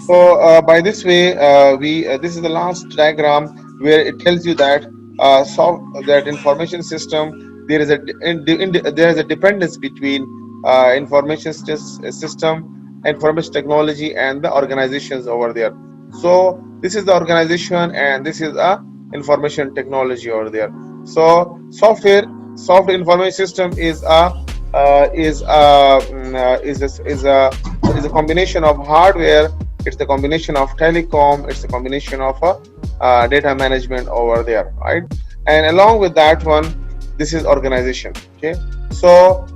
So by this way, we this is the last diagram where it tells you that that information system, there is a there is a dependence between system, information technology, and the organizations over there. So this is the organization, and this is a information technology over there. So software information system is a is a combination of hardware. It's the combination of telecom. It's a combination of data management over there, right? And along with that one, this is organization. Okay, so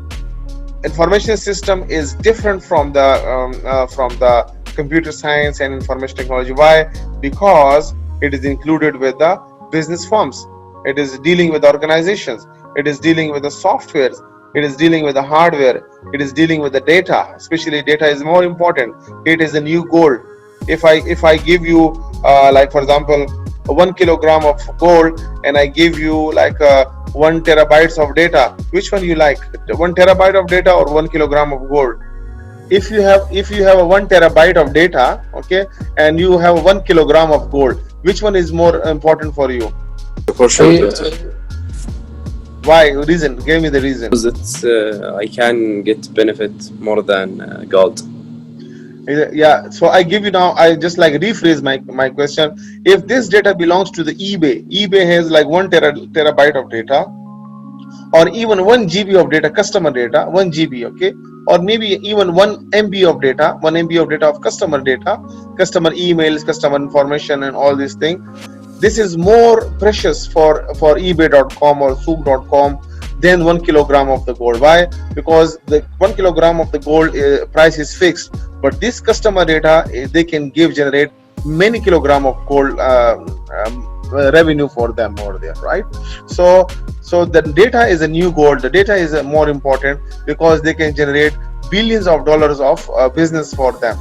information system is different from the computer science and information technology. Why? Because it is included with the business firms. It is dealing with organizations. It is dealing with the softwares. It is dealing with the hardware. It is dealing with the data. Especially data is more important. It is a new gold. If I give you like for example 1 kilogram of gold, and I give you like 1 terabytes of data, which one you like, 1 terabyte of data or 1 kilogram of gold? If you have a 1 terabyte of data, okay, and you have 1 kilogram of gold, which one is more important for you? For sure, I, doctor. Why? Reason? Give me the reason. Because it's I can get benefit more than gold. Yeah, so I give you now, I just like rephrase my question. If this data belongs to the eBay has like 1 terabyte of data, or even 1 GB of data, customer data, 1 GB, okay, or maybe even 1 MB of data, 1 MB of data of customer data, customer emails, customer information, and all these things. This is more precious for ebay.com or souk.com than 1 kilogram of the gold. Why? Because the 1 kilogram of the gold price is fixed, but this customer data, they can generate many kilogram of gold revenue for them over there, right? So the data is a new gold. The data is more important because they can generate billions of dollars of business for them.